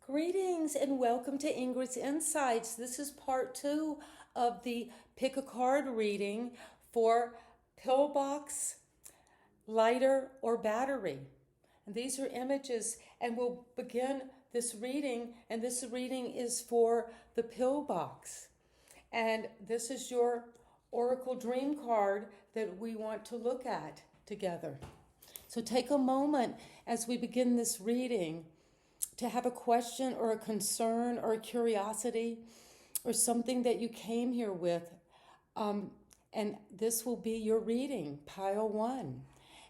Greetings and welcome to Ingrid's Insights. This is part 2 of the pick a card reading for pillbox, lighter, or battery. And these are images, and we'll begin this reading, and this reading is for the pillbox. And this is your Oracle Dream card that we want to look at together. So take a moment as we begin this reading to have a question or a concern or a curiosity or something that you came here with. And this will be your reading, pile 1.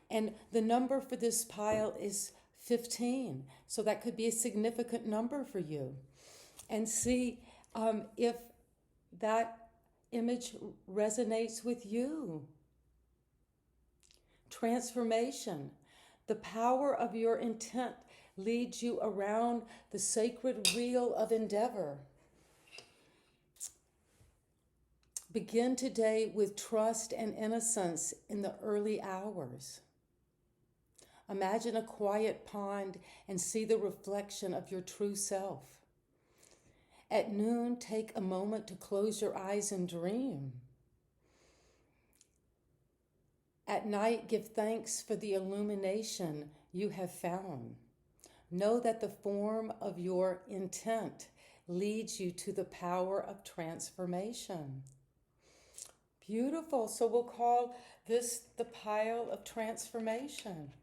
And the number for this pile is 15. So that could be a significant number for you. And see if that image resonates with you. Transformation. The power of your intent leads you around the sacred wheel of endeavor. Begin today with trust and innocence in the early hours. Imagine a quiet pond and see the reflection of your true self. At noon, take a moment to close your eyes and dream. At night, give thanks for the illumination you have found. Know that the form of your intent leads you to the power of transformation. Beautiful. So we'll call this the pile of transformation.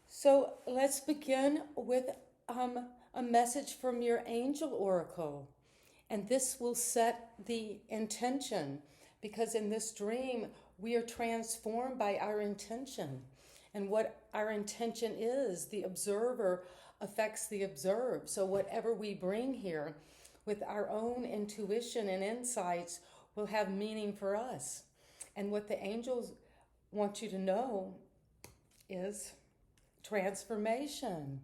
So let's begin with a message from your angel oracle. And this will set the intention, because in this dream, we are transformed by our intention. And what our intention is, the observer affects the observed. So whatever we bring here with our own intuition and insights will have meaning for us. And what the angels want you to know is transformation.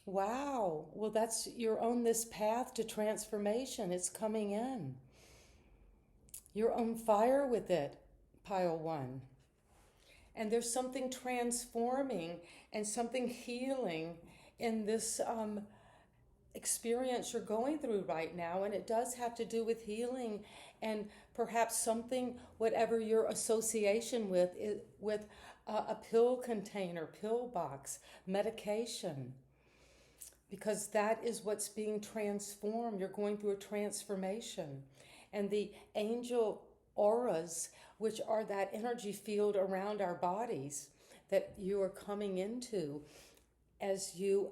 Wow. Well, you're on this path to transformation. It's coming in. You're on fire with it, pile 1. And there's something transforming and something healing in this experience you're going through right now. And it does have to do with healing and perhaps something, whatever your association with a pill container, pill box, medication. Because that is what's being transformed. You're going through a transformation. And the angel auras, which are that energy field around our bodies that you are coming into as you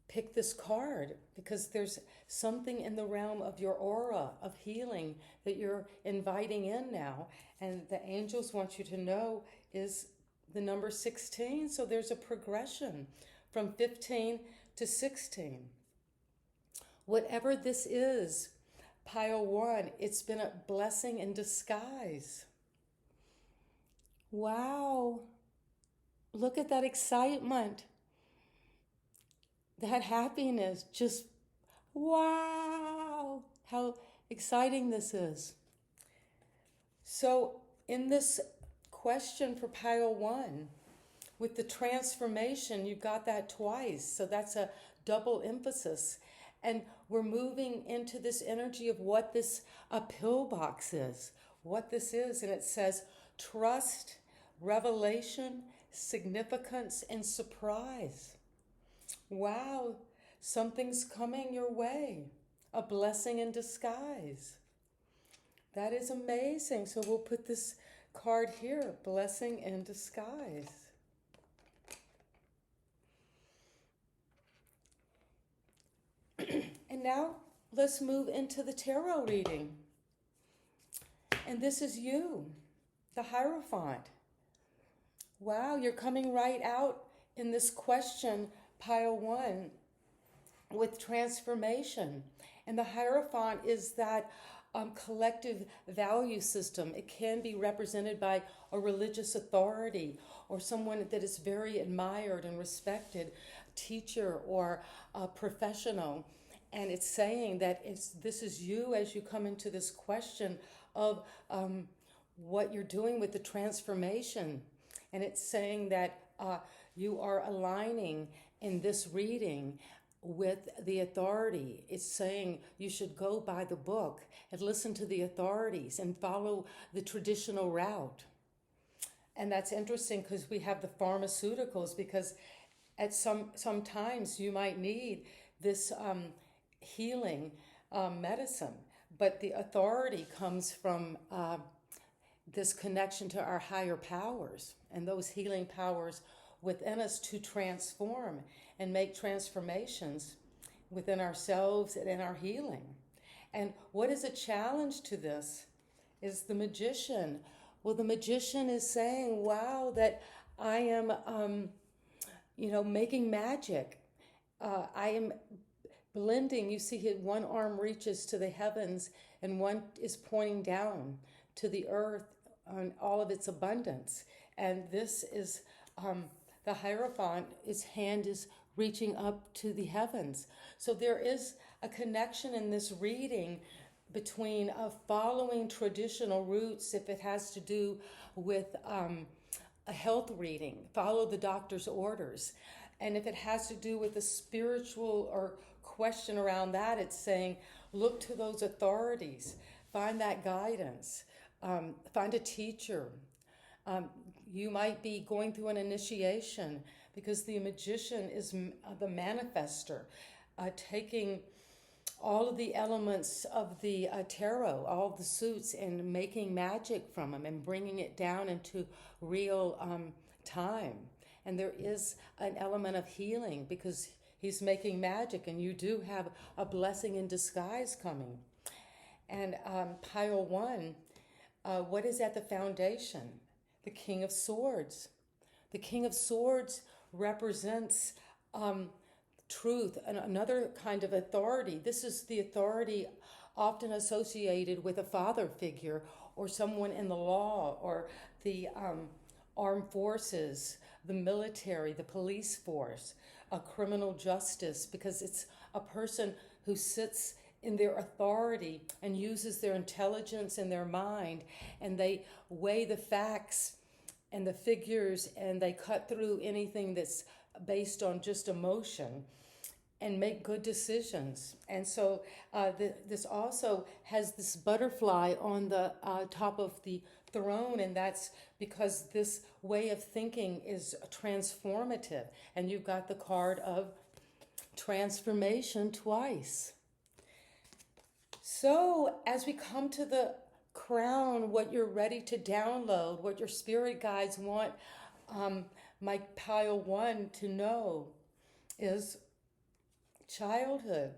pick this card, because there's something in the realm of your aura of healing that you're inviting in now. And the angels want you to know is the number 16. So there's a progression from 15 to 16. Whatever this is, pile 1, it's been a blessing in disguise. Wow. Look at that excitement. That happiness. Just wow. How exciting this is. So in this question for pile 1, with the transformation, you got that twice. So that's a double emphasis. And we're moving into this energy of what a pillbox is, what this is. And it says trust, revelation, significance, and surprise. Wow, something's coming your way, a blessing in disguise. That is amazing. So we'll put this card here, blessing in disguise. And now let's move into the tarot reading. And this is you, the Hierophant. Wow, you're coming right out in this question, pile 1, with transformation. And the Hierophant is that collective value system. It can be represented by a religious authority or someone that is very admired and respected, teacher or a professional. And it's saying that this is you as you come into this question of what you're doing with the transformation. And it's saying that you are aligning in this reading with the authority. It's saying you should go by the book and listen to the authorities and follow the traditional route. And that's interesting because we have the pharmaceuticals, because at sometimes you might need this healing medicine, but the authority comes from this connection to our higher powers and those healing powers within us to transform and make transformations within ourselves and in our healing. And what is a challenge to this is the magician. Well, the magician is saying, wow, that I am, making magic. I am blending. You see, one arm reaches to the heavens and one is pointing down to the earth on all of its abundance. And this is the Hierophant, his hand is reaching up to the heavens. So there is a connection in this reading between following traditional roots, if it has to do with a health reading, follow the doctor's orders. And if it has to do with a spiritual or question around that, it's saying, look to those authorities, find that guidance, find a teacher. You might be going through an initiation, because the magician is the manifester, taking all of the elements of the tarot, all the suits, and making magic from them and bringing it down into real time. And there is an element of healing because he's making magic, and you do have a blessing in disguise coming. And pile 1, what is at the foundation? The King of Swords. The King of Swords represents truth and another kind of authority. This is the authority often associated with a father figure or someone in the law or the armed forces, the military, the police force, a criminal justice, because it's a person who sits in their authority and uses their intelligence and their mind, and they weigh the facts and the figures, and they cut through anything that's based on just emotion and make good decisions. And so this also has this butterfly on the top of the throne, and that's because this way of thinking is transformative. And you've got the card of transformation twice. So as we come to the crown, what you're ready to download, what your spirit guides want my pile 1 to know is childhood.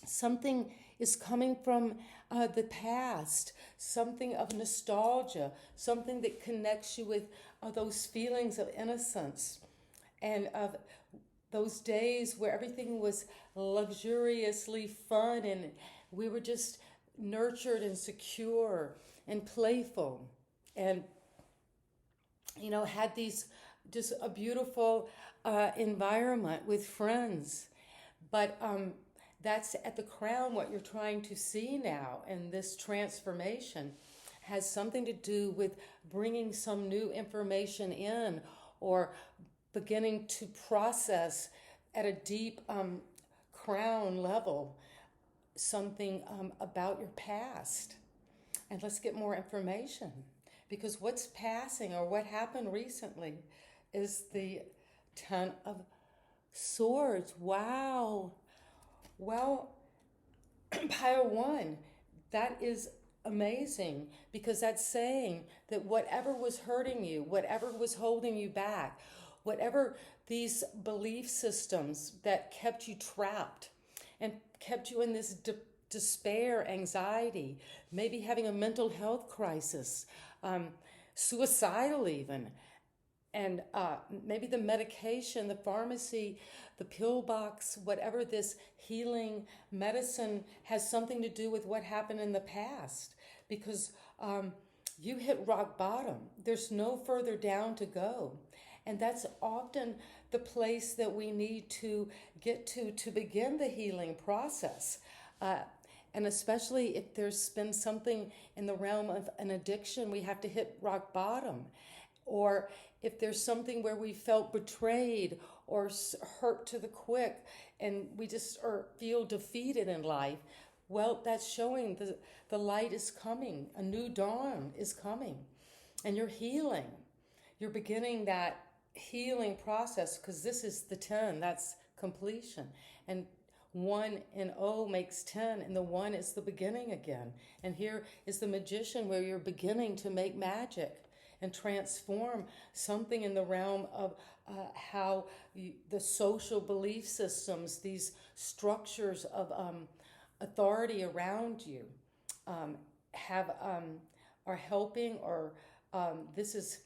Something is coming from the past, something of nostalgia, something that connects you with those feelings of innocence and of those days where everything was luxuriously fun and we were just nurtured and secure and playful and, had these just a beautiful environment with friends. But that's at the crown. What you're trying to see now, and this transformation has something to do with bringing some new information in or beginning to process at a deep crown level something about your past. And let's get more information, because what's passing or what happened recently is the Ten of Swords. Wow. Well, pile 1, that is amazing, because that's saying that whatever was hurting you, whatever was holding you back, whatever these belief systems that kept you trapped and kept you in this despair, anxiety, maybe having a mental health crisis, suicidal even, and maybe the medication, the pharmacy, the pill box, whatever this healing medicine has something to do with what happened in the past, because you hit rock bottom. There's no further down to go. And that's often the place that we need to get to begin the healing process. And especially if there's been something in the realm of an addiction, we have to hit rock bottom. Or if there's something where we felt betrayed or hurt to the quick, and we just feel defeated in life. Well, that's showing the light is coming. A new dawn is coming. And you're healing. You're beginning that healing process, because this is the 10. That's completion. And 1 and 0 makes 10, and the 1 is the beginning again. And here is the magician, where you're beginning to make magic and transform something in the realm of how the social belief systems, these structures of authority around you are helping, or this is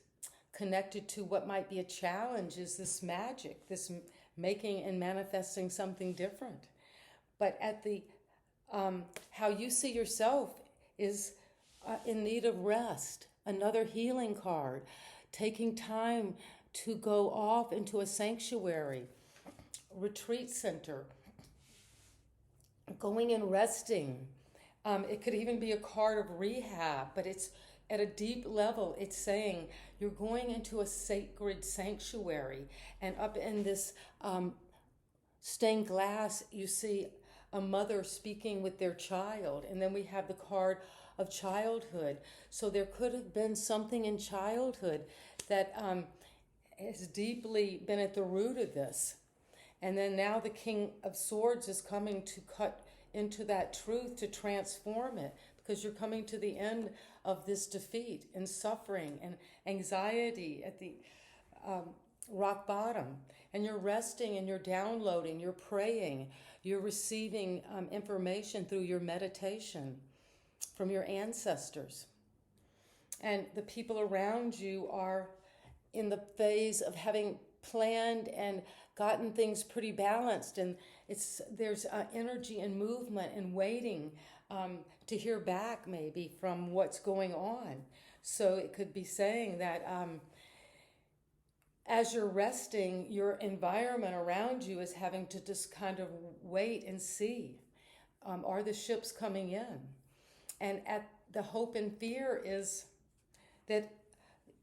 connected to what might be a challenge, is this magic, this making and manifesting something different. But at the how you see yourself is in need of rest. Another healing card, taking time to go off into a sanctuary, retreat center, going and resting. It could even be a card of rehab, but it's at a deep level. It's saying you're going into a sacred sanctuary, and up in this stained glass, you see a mother speaking with their child, and then we have the card of childhood. So there could have been something in childhood that has deeply been at the root of this. And then now the King of Swords is coming to cut into that truth, to transform it, because you're coming to the end of this defeat and suffering and anxiety at the rock bottom. And you're resting and you're downloading, you're praying, you're receiving information through your meditation from your ancestors. And the people around you are in the phase of having planned and gotten things pretty balanced, and there's energy and movement and waiting to hear back maybe from what's going on. So it could be saying that as you're resting, your environment around you is having to just kind of wait and see, are the ships coming in? And at the hope and fear is that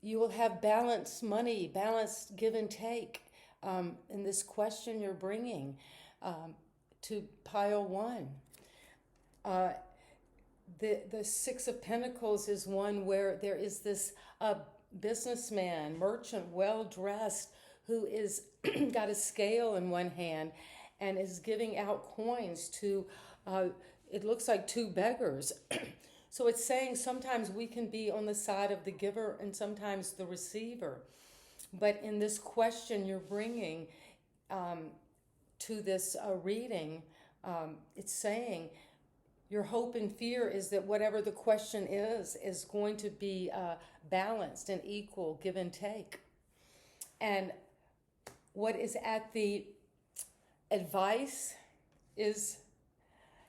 you will have balanced money, balanced give and take. In this question you're bringing to pile 1. The 6 of Pentacles is one where there is this businessman, merchant, well-dressed, who is got a scale in one hand and is giving out coins to, it looks like 2 beggars. So it's saying sometimes we can be on the side of the giver and sometimes the receiver. But in this question you're bringing to this reading, it's saying your hope and fear is that whatever the question is going to be balanced and equal, give and take. And what is at the advice is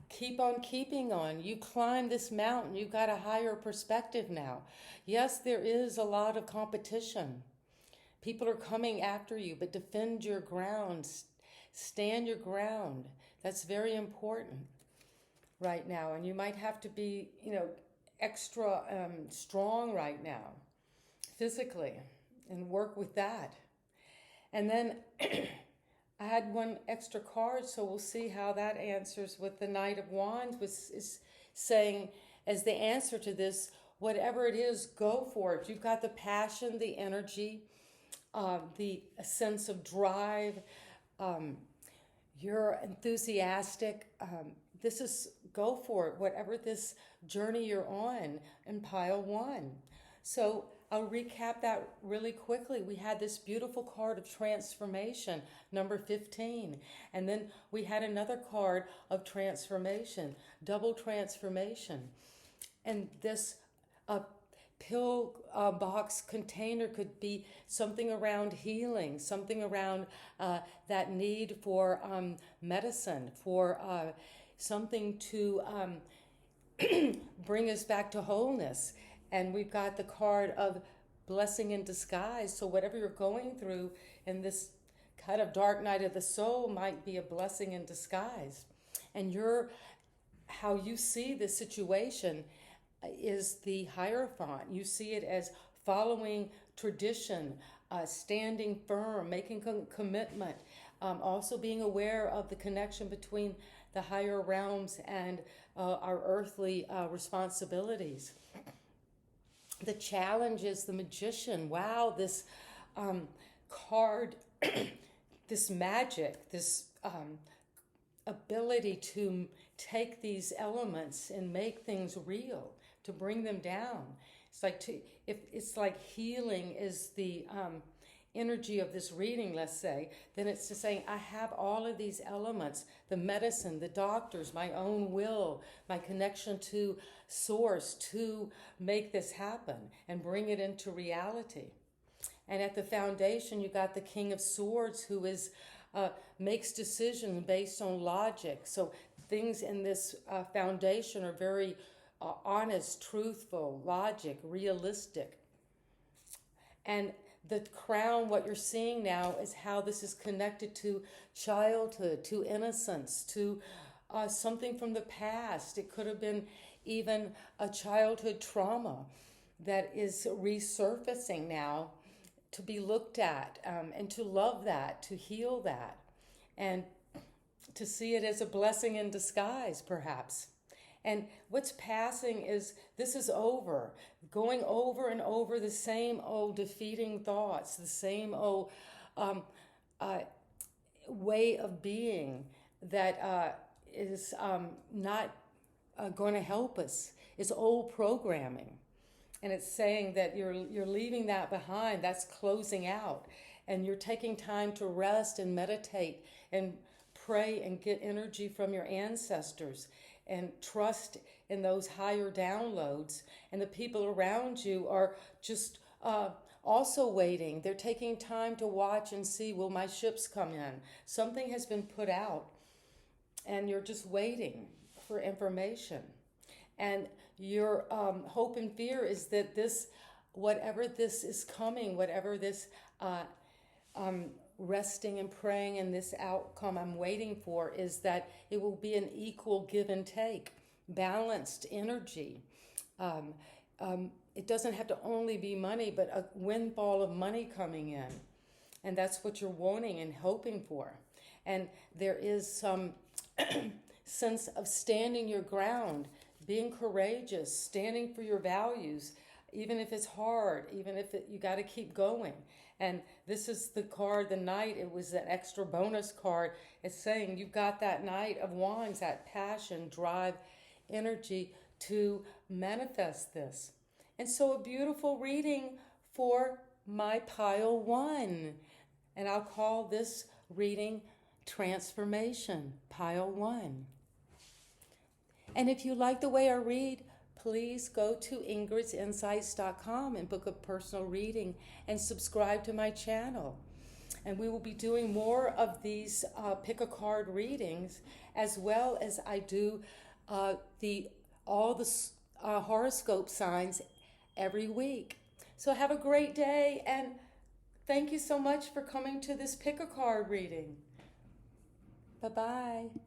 keep on keeping on. You climb this mountain. You've got a higher perspective now. Yes, there is a lot of competition. People are coming after you, but defend your ground. Stand your ground. That's very important right now. And you might have to be, extra strong right now, physically, and work with that. And then I had 1 extra card, so we'll see how that answers with the Knight of Wands, which is saying, as the answer to this, whatever it is, go for it. You've got the passion, the energy, the sense of drive. You're enthusiastic. Go for it, whatever this journey you're on, and pile 1. So I'll recap that really quickly. We had this beautiful card of transformation, number 15. And then we had another card of transformation, double transformation. And this pill box container could be something around healing, something around that need for medicine, for something to bring us back to wholeness. And we've got the card of blessing in disguise. So whatever you're going through in this kind of dark night of the soul might be a blessing in disguise. And how you see this situation is the Hierophant. You see it as following tradition, standing firm, making commitment, also being aware of the connection between the higher realms and our earthly responsibilities. The challenge is the Magician. Wow, this card, this magic, this ability to take these elements and make things real, to bring them down. It's like healing is the energy of this reading, let's say, then it's just saying, I have all of these elements, the medicine, the doctors, my own will, my connection to source to make this happen and bring it into reality. And at the foundation, you got the King of Swords, who makes decisions based on logic. So things in this foundation are very honest, truthful, logic, realistic. And the crown, what you're seeing now, is how this is connected to childhood, to innocence, to something from the past. It could have been even a childhood trauma that is resurfacing now to be looked at, and to love that, to heal that, and to see it as a blessing in disguise, perhaps. And what's passing is this is over, going over and over the same old defeating thoughts, the same old way of being that is not going to help us. It's old programming. And it's saying that you're leaving that behind. That's closing out. And you're taking time to rest and meditate and pray and get energy from your ancestors and trust in those higher downloads. And the people around you are just also waiting. They're taking time to watch and see, will my ships come in? Something has been put out and you're just waiting for information. And your hope and fear is that whatever this is coming, whatever this resting and praying and this outcome I'm waiting for, is that it will be an equal give and take, balanced energy. It doesn't have to only be money, but a windfall of money coming in. And that's what you're wanting and hoping for. And there is some sense of standing your ground, being courageous, standing for your values, even if it's hard, even if you got to keep going. And this is the card, the Knight. It was an extra bonus card. It's saying you've got that Knight of Wands, that passion, drive, energy to manifest this. And so a beautiful reading for my pile 1. And I'll call this reading Transformation, pile 1. And if you like the way I read, please go to ingridsinsights.com and book a personal reading and subscribe to my channel. And we will be doing more of these pick a card readings, as well as I do all the horoscope signs every week. So have a great day, and thank you so much for coming to this pick a card reading. Bye-bye.